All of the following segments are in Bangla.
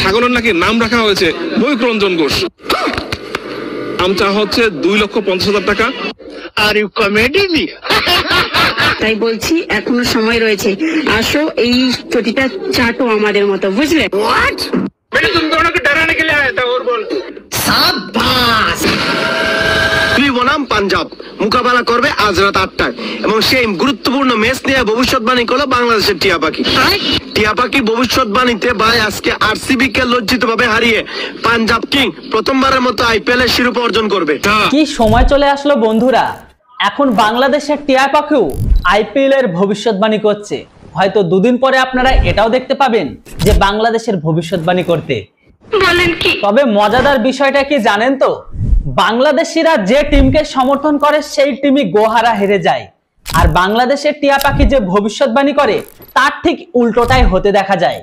ছাগলের নাকি নাম রাখা হয়েছে ময়ূক রঞ্জন ঘোষ। দাম চা হচ্ছে 2,50,000 টাকা। Are you comedy me? তাই বলছি এখনো সময় রয়েছে, আসো এই চটিটা চাটো আমাদের মতো, বুঝলে? व्हाट? मैंने तुम दोनों को डराने के लिए आया था और बोल। शाबाश। তুই বনাম পাঞ্জাব মোকাবেলা করবে আজ রাত 8টায় এবং সেই গুরুত্বপূর্ণ ম্যাচ নিয়ে ভবিষ্যৎবাণী করলো বাংলাদেশের টিয়া পাখি। টিয়া পাখি ভবিষ্যৎবাণীতে ভাই আজকে আরসিবি কে লজ্জিতভাবে হারিয়ে পাঞ্জাব কিং প্রথমবারের মতো আইপিএল এর শিরোপা অর্জন করবে। কি সময় চলে আসলো বন্ধুরা, এখন বাংলাদেশের টিয়া পাখিও আইপিএল এর ভবিষ্যৎবাণী করছে। হয়তো দুদিন পরে আপনারা এটাও দেখতে পাবেন যে বাংলাদেশের ভবিষ্যৎবাণী করতে। বলেন কি? তবে মজাদার বিষয়টা কি জানেন তো, বাংলাদেশিরা যে টিমকে সমর্থন করে সেই টিমই গোহারা হেরে যায়, আর বাংলাদেশের টিয়া পাখি যে ভবিষ্যৎবাণী করে তার ঠিক উল্টোটাই হতে দেখা যায়।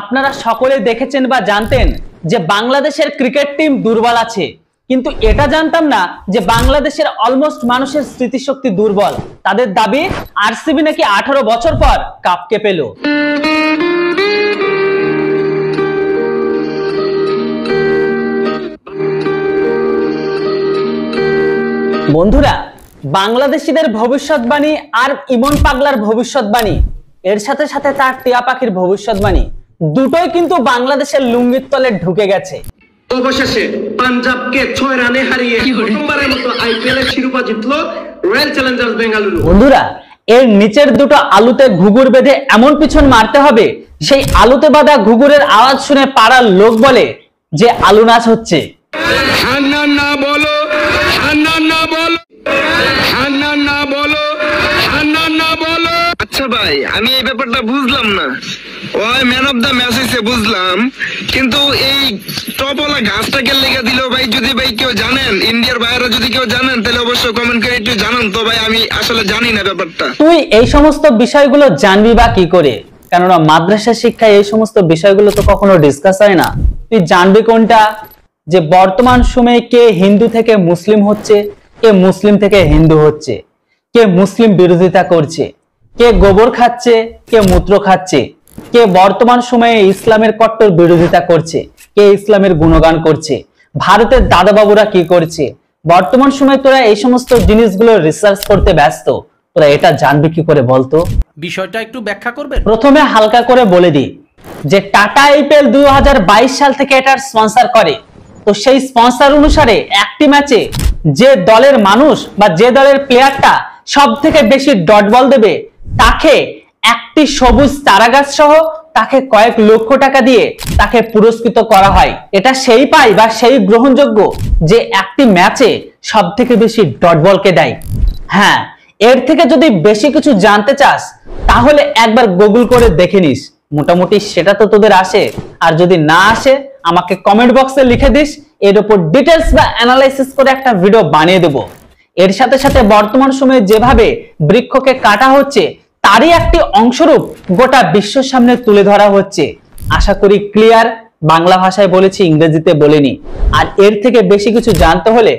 আপনারা সকলে দেখেছেন বা জানতেন যে বাংলাদেশের ক্রিকেট টিম দুর্বল আছে, কিন্তু এটা জানতাম না যে বাংলাদেশের অলমোস্ট মানুষের স্মৃতিশক্তি দুর্বল। তাদের দাবি আরসিবি নাকি 18 বছর পর কাপকে পেল। বন্ধুরা, বাংলাদেশিদের ভবিষ্যৎবাণী আর ইমন পাগলার ভবিষ্যৎবাণী, এর সাথে সাথে তার টিয়া পাখির ভবিষ্যৎবাণী, দুটোই কিন্তু বাংলাদেশের লুঙ্গির তলে ঢুকে গেছে। অবশেষে পাঞ্জাবকে 6 রানে হারিয়ে প্রথমবারের মতো আইপিএল এর শিরোপা জিতলো রয়্যাল চ্যালেঞ্জার্স বেঙ্গালুরু। বন্ধুরা, এর নিচের দুটো আলুতে ঘুঘুর বেঁধে এমন পিছন মারতে হবে সেই আলুতে বাঁধা ঘুঘুরের আওয়াজ শুনে পাড়ার লোক বলে যে আলু নাচ হচ্ছে। হান্নান না বলো, হান্নান না বলো, হান্নান না বলো, হান্নান না বলো। আচ্ছা ভাই, আমি এই ব্যাপারটা বুঝলাম না। ওই ম্যান অফ দা ম্যাচ হইছে বুঝলাম, কিন্তু এই টপওয়ালা ঘাসটাকে লেগে দিল ভাই। যদি ভাই কেউ জানেন, ইন্ডিয়ার বাইরে যদি কেউ জানেন, তাহলে অবশ্যই কমেন্ট করে একটু জানান তো ভাই, আমি আসলে জানি না ব্যাপারটা। তুই এই সমস্ত বিষয়গুলো জানবি বা কি করে? কেননা মাদ্রাসা শিক্ষায় এই সমস্ত বিষয়গুলো তো কখনো ডিসকাস হয় না। তুই জানবি কোনটা? যে বর্তমান সময়ে কে হিন্দু থেকে মুসলিম হচ্ছে, কে মুসলিম থেকে হিন্দু হচ্ছে, কে মুসলিম বিরোধিতা করছে, কে গোবর খাচ্ছে, কে মূত্র খাচ্ছে, কে বর্তমান সময়ে ইসলামের কট্টর বিরোধিতা করছে, কে ইসলামের গুণগান করছে, ভারতের দাদাবাবুরা কি করছে। বর্তমান সময়ে তোরা এই সমস্ত জিনিসগুলো রিসার্চ করতে ব্যস্ত, তোরা এটা জানবি কি করে বলতো? বিষয়টা একটু ব্যাখ্যা করবেন। প্রথমে হালকা করে বলে দিই যে টাটা আইপিএল 2022 সাল থেকে এটার স্পন্সর করে। তো সেই স্পন্সর অনুসারে একটি ম্যাচে যে দলের মানুষ বা যে দলের প্লেয়ারটা সব থেকে বেশি ডট বল দেবে তাকে একটি সবুজ চারাগাছ সহ তাকে কয়েক লক্ষ টাকা দিয়ে তাকে পুরস্কৃত করা হয়। এটা সেই পায় বা সেই গ্রহণযোগ্য যে একটি ম্যাচে সব থেকে বেশি ডট বলকে দেয়। হ্যাঁ, এর থেকে যদি বেশি কিছু জানতে চাস তাহলে একবার গুগল করে দেখে নিস, মোটামুটি সেটা তো তোদের আসে। আর যদি না আসে আমাকে কমেন্ট বক্সে লিখে দিস, এর উপর ডিটেলস বা অ্যানালাইসিস করে একটা ভিডিও বানিয়ে দেব। এর সাথে সাথে বর্তমান সময়ে যেভাবে বৃক্ষকে কাটা হচ্ছে তারই একটি অংশরূপ গোটা বিশ্বের সামনে তুলে ধরা হচ্ছে। আশা করি ক্লিয়ার, বাংলা ভাষায় বলেছি, ইংরেজিতে বলিনি। আর এর থেকে বেশি কিছু জানতে হলে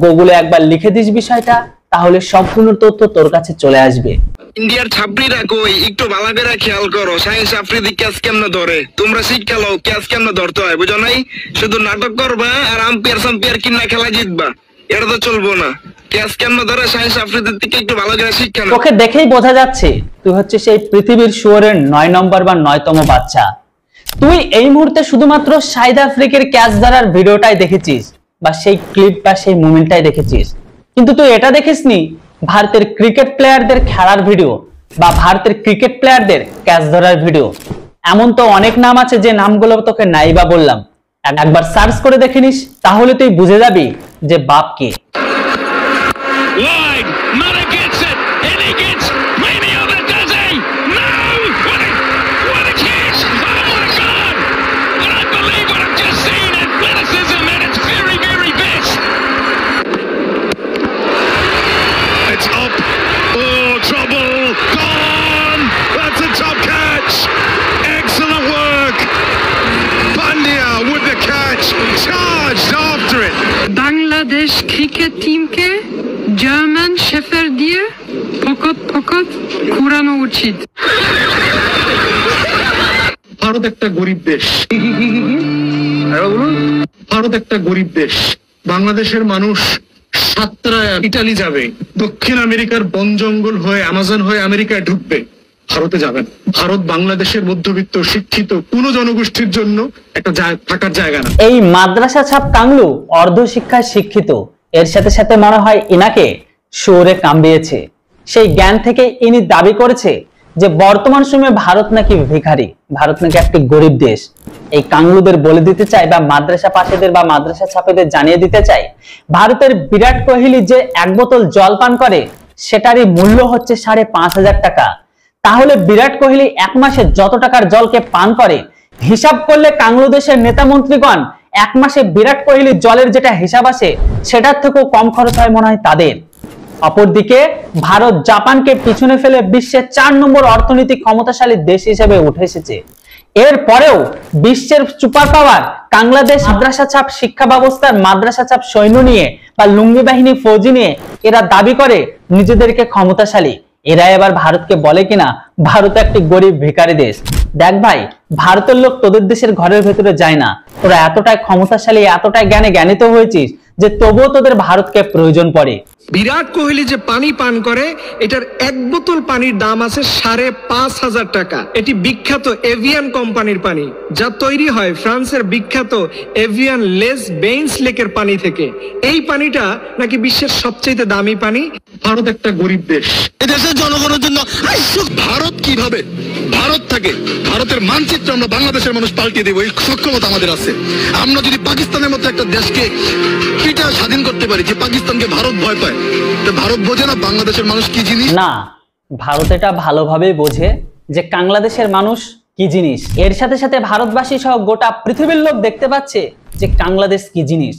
গুগলে একবার লিখে দিস বিষয়টা, তাহলে সম্পূর্ণ তথ্য তোর কাছে চলে আসবে। ইন্ডিয়ার ছাপড়িরা কই, একটু ভালো করে খেয়াল করো। সায়েন্স আফ্রিদি ক্যাচ কেমনে ধরে তোমরা শিক্ষা লও, ক্যাচ কেমনে ধরতে হয় বুঝো নাই। শুধু নাটক করবা আর আম্পায়ার কিনা খেলা জিতবা, এটা তো চলবো না। ক্যাচ কেমনে ধরে সায়েন্স আফ্রিদির থেকে একটু ভালো করে শিক্ষা নাও। তোকে দেখেই বোঝা যাচ্ছে তুই হচ্ছে সেই পৃথিবীর শুয়োরের 9 নম্বর বা 9তম বাচ্চা। তুই এই মুহূর্তে শুধুমাত্র সাউথ আফ্রিকার ক্যাচ ধরার ভিডিওটাই দেখেছিস বা সেই ক্লিপ বা সেই মুভমেন্টটাই দেখেছিস, কিন্তু তুই এটা দেখিসনি ভারতের ক্রিকেট প্লেয়ারদের খেলার ভিডিও বা ভারতের ক্রিকেট প্লেয়ারদের ক্যাচ ধরার ভিডিও। এমন তো অনেক নাম আছে যে নামগুলো তোকে নাই বা বললাম, একবার সার্চ করে দেখে নিস, তাহলে তুই বুঝে যাবি যে বাপ কে। Trouble, gone! That's a top catch! Excellent! ফকত ঘুরানো উচিত। ভারত একটা গরিব দেশ। ভারত একটা গরিব দেশ। বাংলাদেশের মানুষ সাতরায় ইটালি যাবে, দক্ষিণ আমেরিকার বন জঙ্গল হয়ে আমাজন হয়ে আমেরিকায় ঢুকবে, ভারতে যাবেন। ভারত বাংলাদেশের মধ্যবিত্ত শিক্ষিত কোন জনগোষ্ঠীর জন্য একটা থাকার জায়গা না। এই মাদ্রাসা ছাপ কামলু অর্ধ শিক্ষায় শিক্ষিত, এর সাথে সাথে মনে হয় ইনাকে শুয়োরে কামড়িয়েছে। সেই জ্ঞান থেকে ইনি দাবি করেছে যে বর্তমান সময়ে ভারত নাকি ভিখারি, ভারত নাকি একটি গরিব দেশ। এই কাংলুদের বলে দিতে চাই বা মাদ্রাসা পাশেদের বা মাদ্রাসা ছাপেদের জানিয়ে দিতে চাই, ভারতের বিরাট কোহলি যে এক বোতল জল পান করে সেটারই মূল্য হচ্ছে 5,500 টাকা। তাহলে বিরাট কোহলি এক মাসে যত টাকার জলকে পান করে, হিসাব করলে কাংলু দেশের নেতা মন্ত্রীগণ এক মাসে বিরাট কোহলির জলের যেটা হিসাব আসে সেটার থেকেও কম খরচ হয় মনে হয় তাদের। অপরদিকে ভারত জাপানকে পিছনে ফেলে বিশ্বের 4 নম্বর অর্থনৈতিক ক্ষমতাশালী দেশ হিসেবে উঠে এসেছে। এরপরেও বিশ্বের সুপার পাওয়ার বাংলাদেশ মাদ্রাসা ছাপ শিক্ষা ব্যবস্থার মাদ্রাসা ছাপ সৈন্য নিয়ে বা লুঙ্গি বাহিনী ফৌজি নিয়ে এরা দাবি করে নিজেদেরকে ক্ষমতাশালী। এরা এবার ভারতকে বলে কিনা ভারত একটি গরিব ভিখারি দেশ। দেখ ভাই, ভারতের লোক তোদের দেশের ঘরের ভেতরে যায় না, তোরা এতটাই ক্ষমতাশালী এতটাই জ্ঞানিত হয়েছিস যে তবুও তোদের ভারতকে প্রয়োজন পড়ে। বিরাট কোহলি যে পানি পান করে এটার এক বোতল পানির দাম আছে 5,500 টাকা। এটি বিখ্যাত এভিয়ান কোম্পানির পানি, যা তৈরি হয় ফ্রান্সের বিখ্যাত এভিয়ান লেস বেইনস লেকের পানি থেকে। এই পানিটা নাকি বিশ্বের সবচেয়ে দামি পানি। ভারত একটা গরিব দেশ। এদেশের জনগণের জন্য ভারত কিভাবে ভারত থাকে, ভারতের মানচিত্র আমরা বাংলাদেশের মানুষ পাল্টে দেব, এই সক্ষমতা আমাদের আছে। আমরা যদি পাকিস্তানের মতো একটা দেশকে পিটা স্বাধীন করতে পারি, যে পাকিস্তানকে ভারত ভয় পায়, তো ভারত বোঝে না বাংলাদেশের মানুষ কি জিনিস। না, ভারত এটা ভালোভাবেই বোঝে যে বাংলাদেশের মানুষ কি জিনিস। এর সাথে সাথে ভারতবাসী সহ গোটা পৃথিবীর লোক দেখতে পাচ্ছে যে বাংলাদেশ কি জিনিস।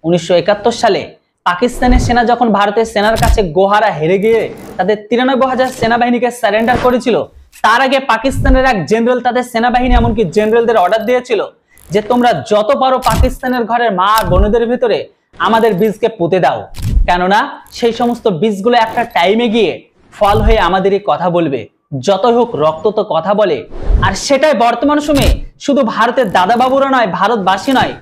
1971 সালে পাকিস্তানের সেনা যখন ভারতের সেনার কাছে গোহারা হেরে গিয়ে তাদের 93,000 সেনাবাহিনীকে সারেন্ডার করেছিল, তার আগে পাকিস্তানের এক জেনারেল তাদের সেনাবাহিনী এমনকি জেনারেলদের অর্ডার দিয়েছিল যে তোমরা যত পারো পাকিস্তানের ঘরের মা আর বোনদের ভিতরে আমাদের বীজকে পুঁতে দাও, কেননা সেই সমস্ত বীজগুলো একটা টাইমে গিয়ে ফল হয়ে আমাদেরই কথা বলবে। যতই হোক রক্ত তো কথা বলে। আর সেটাই বর্তমান সময়ে শুধু ভারতের দাদাবাবুরা নয়, ভারতবাসী নয়,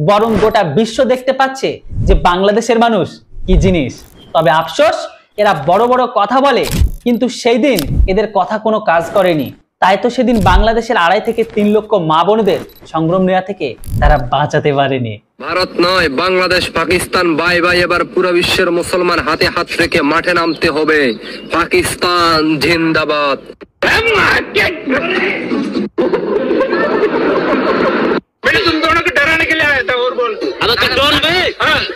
বরং গোটা বিশ্ব দেখতে পাচ্ছে যে বাংলাদেশের মানুষ কি জিনিস। তবে আফসোস, এরা বড় বড় কথা বলে কিন্তু সেই দিন এদের কথা কোনো কাজ করেনি। তাই তো সেদিন বাংলাদেশের 2.5 থেকে 3 লক্ষ মা বোনদের সংগ্রাম নেওয়া থেকে তারা বাঁচাতে পারেনি। ভারত নয়, বাংলাদেশ পাকিস্তান বাই বাই। এবার পুরো বিশ্বের মুসলমান হাতে হাত রেখে মাঠে নামতে হবে। পাকিস্তান জিন্দাবাদ। तुम दोनों को डराने के लिए आया था और बोल। अबे तू डॉन बे?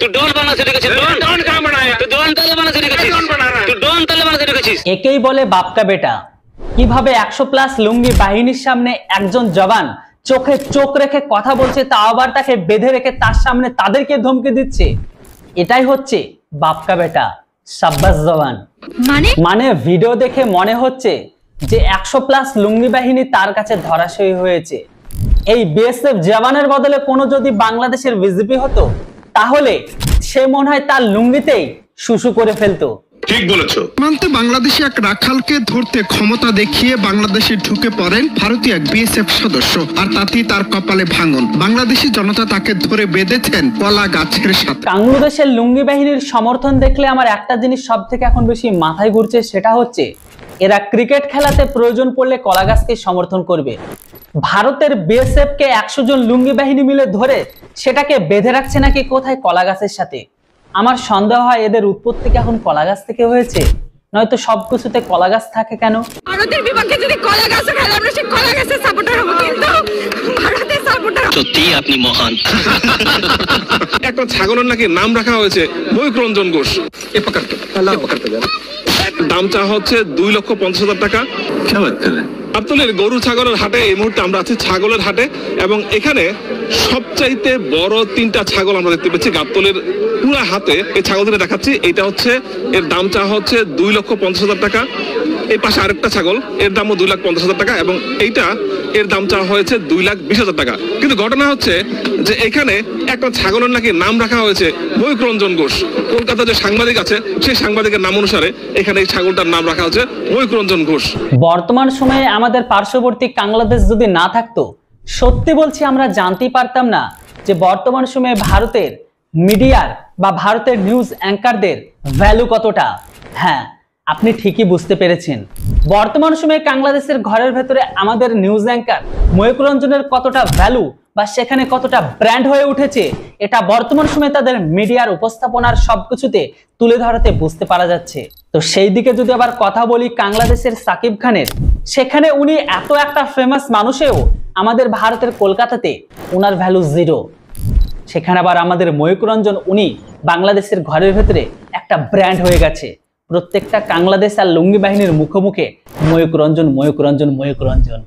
तू डॉन बनना सीख गया। डॉन कहां बनाया? तू डॉन तले बनना सीख गया। डॉन बना रहा है। तू डॉन तले बनना सीख गया। একেই বলে বাপকা বেটা। কিভাবে 100+ লুঙ্গি বাহিনীর সামনে একজন জওয়ান চোখে চোখ রেখে কথা বলছে, তা আবার তাকে বেঁধে রেখে তার সামনে তাদেরকে ধমকি দিচ্ছে। এটাই হচ্ছে বাপকা বেটা। শাব্বাস জওয়ান। মানে ভিডিও দেখে মনে হচ্ছে যে 100+ লুঙ্গি বাহিনী তার কাছে ধরাশয়ী হয়েছে। এই বিএসএফ জওয়ানের বদলে কোনো যদি বাংলাদেশের বিজেপি হতো তাহলে সে মনে হয় তার লুঙ্গিতেই শুশু করে ফেলতো। ঠিক বলেছো। মানতে বাংলাদেশে এক রাখালকে ধরতে ক্ষমতা দেখিয়ে বাংলাদেশে ঢুকে পড়েন ভারতীয় এক বিএসএফ সদস্য, আর তাতেই তার কপালে ভাঙন। বাংলাদেশি জনতা তাকে ধরে বেঁধেছেন কলা গাছের সাথে। বাংলাদেশের লুঙ্গি বাহিনীর সমর্থন দেখলে আমার একটা জিনিস সব থেকে এখন বেশি মাথায় ঘুরছে, সেটা হচ্ছে এরা ক্রিকেট খেলাতে প্রয়োজন পড়লে কলা গাছকে সমর্থন করবে। ভারতের বিএসএফ কে 100 জন লুঙ্গি বাহিনী মিলে ধরে সেটাকে বেঁধে রাখছে নাকি কোথায় কলা গাছের সাথে। আমার সন্দেহ হয় এদের উৎপত্তি এখন কলা গাছ থেকে হয়েছে, নয়তো সবকিছুতে কলা গাছ থাকে কেন। ভারতের বিপক্ষে যদি কলা গাছ হয় আমরা সেই কলা গাছের সাপোর্টার হব, কিন্তু ভারতের সাপোর্টার। সত্যি আপনি মহান। একটা ছাগলের নাকি নাম রাখা হয়েছে ময়ূররঞ্জন ঘোষ। এ পকারতে দাম চা হচ্ছে 2,50,000 টাকা। গাবতলীর গরু ছাগলের হাটে এই মুহূর্তে আমরা আছি, ছাগলের হাটে, এবং এখানে সবচাইতে বড় 3টা ছাগল আমরা দেখতে পাচ্ছি গাবতলীর পুরো হাতে। এই ছাগলটা দেখাচ্ছি, এটা হচ্ছে এর দাম চা হচ্ছে 2,50,000 টাকা। এই পাশে আরেকটা ছাগল, এর দামও 2,50,000 টাকা, এবং এইটা এর দাম চাওয়া হয়েছে 2,20,000 টাকা। কিন্তু ঘটনা হচ্ছে যে এখানে একটা ছাগলের নাকি নাম রাখা হয়েছে ময়ূক রঞ্জন ঘোষ। কলকাতা যে সাংবাদিক আছে সেই সাংবাদিকের নাম অনুসারে এখানে এই ছাগলটার নাম রাখা হচ্ছে ময়ূক রঞ্জন ঘোষ। বর্তমান সময়ে আমাদের পার্শ্ববর্তী বাংলাদেশ যদি না থাকতো, সত্যি বলছি আমরা জানতেই পারতাম না যে বর্তমান সময়ে ভারতের মিডিয়ার বা ভারতের নিউজ অ্যাঙ্কারদের ভ্যালু কতটা। হ্যাঁ, আপনি ঠিকই বুঝতে পেরেছেন। বর্তমান সময়ে বাংলাদেশের ঘরের ভেতরে আমাদের নিউজ অ্যাঙ্কার ময়ূক রঞ্জনের কতটা ভ্যালু বা সেখানে কতটা ব্র্যান্ড হয়ে উঠেছে, এটা বর্তমান সময়ে তাদের মিডিয়ার উপস্থাপনার সবকিছুতে তুলে ধরাতে বুঝতে পারা যাচ্ছে। তো সেই দিকে যদি আবার কথা বলি বাংলাদেশের সাকিব খানের, সেখানে উনি এত একটা ফেমাস মানুষেও আমাদের ভারতের কলকাতাতে ওনার ভ্যালু 0। সেখানে আবার আমাদের ময়ূক রঞ্জন উনি বাংলাদেশের ঘরের ভেতরে একটা ব্র্যান্ড হয়ে গেছে। প্রত্যেকটা বাংলাদেশ আর লুঙ্গি বাহিনীর মুখে মুখে ময়ূক রঞ্জন, ময়ূক রঞ্জন, ময়ূক রঞ্জন।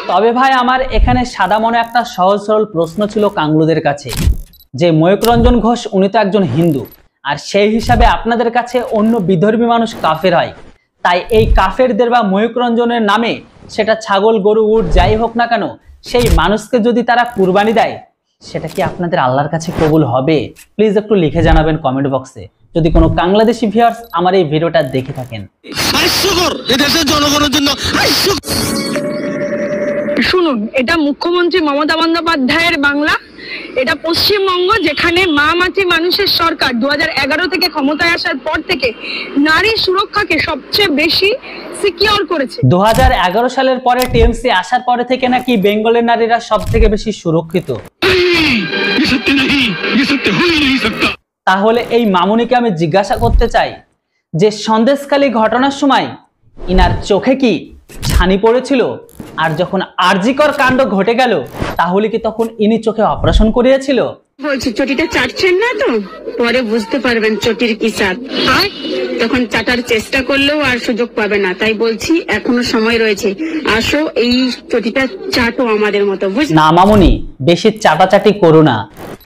তবে ভাই আমার এখানে সাদা মনে একটা সহজ সরল প্রশ্ন ছিল কাংলুদের কাছে, যে ময়ূক রঞ্জন ঘোষ উনি তো একজন হিন্দু, আর সেই হিসাবে আপনাদের কাছে অন্য বিধর্মী মানুষ কাফের হয়, তাই এই কাফেরদের বা ময়ূক রঞ্জনের নামে সেটা ছাগল, গরু, উট যাই হোক না কেন, সেই মানুষকে যদি তারা কুরবানি দেয়, সেটা কি আপনাদের আল্লাহর কাছে কবুল হবে? প্লিজ একটু লিখে জানাবেন কমেন্ট বক্সে, যদি কোনো বাংলাদেশি ভিউয়ার্স আমার এই ভিডিওটা দেখে থাকেন। দেশের জনগণের জন্য শুনুন, এটা মুখ্যমন্ত্রী মমতা বন্দ্যোপাধ্যায়ের বাংলা, এটা পশ্চিমবঙ্গ, যেখানে মা মাটি মানুষের সরকার 2011 থেকে ক্ষমতায় আসার পর থেকে নারী সুরক্ষাকে সবচেয়ে বেশি সিকিউর করেছে। 2011 সালের পরে টিএমসি আসার পরে থেকে নাকি বেঙ্গলের নারীরা সব থেকে বেশি সুরক্ষিত। তাহলে এই মামুনিকে আমি জিজ্ঞাসা করতে চাই যে সন্দেশখালী ঘটনার সময় ইনার চোখে কি ছানি পড়েছিল? আর যখন আরজিকর কাণ্ড ঘটে গেল, তাহলে কি তখন ইনি চোখে অপারেশন করিয়েছিল? বলছি চটিটা চাটছেন না তো, পরে বুঝতে পারবেন চটির কি স্বাদ। তখন চাটার চেষ্টা করলেও আর সুযোগ পাবে না, তাই বলছি এখনো সময় রয়েছে, আসো এই চটিটা চাটো আমাদের মতো। না মামুনি, বেশি চাটাচাটি করো না,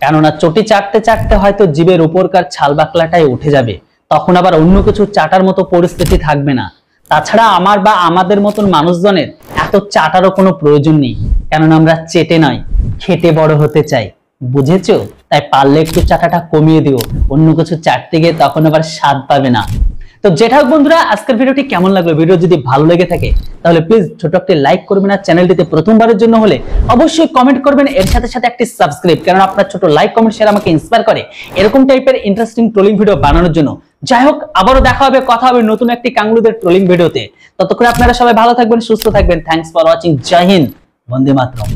কেননা চটি চাটতে চাটতে হয়তো জীবের উপরকার ছাল বাকলাটাই উঠে যাবে, তখন আবার অন্য কিছু চাটার মতো পরিস্থিতি থাকবে না। তাছাড়া আমার বা আমাদের মতন মানুষজনের এত চাটারও কোনো প্রয়োজন নেই, কেননা আমরা চেটে নয়, খেটে বড় হতে চাই, বুঝেছো? তাই পারলে একটু চাটাটা কমিয়ে দিও, অন্য কিছু চাটতে গিয়ে তখন আবার স্বাদ পাবে না। তো যেটা হোক বন্ধুরা, আজকের ভিডিওটি কেমন লাগলো? ভিডিও যদি ভালো লেগে থাকে তাহলে প্লিজ ছোট একটি লাইক করবেন, আর চ্যানেলটিতে প্রথমবারের জন্য হলে অবশ্যই কমেন্ট করবেন, এর সাথে সাথে একটি সাবস্ক্রাইব, কারণ আপনার ছোট লাইক কমেন্ট শেয়ার আমাকে ইন্সপায়ার করে এরকম টাইপের ইন্টারেস্টিং ট্রোলিং ভিডিও বানানোর জন্য। যাই হোক, আবারও দেখা হবে, কথা হবে নতুন একটি কাংলুদের ট্রোলিং ভিডিওতে। ততক্ষণ আপনারা সবাই ভালো থাকবেন, সুস্থ থাকবেন। Thanks for watching. জয় হিন্দ, বন্দে মাতরম।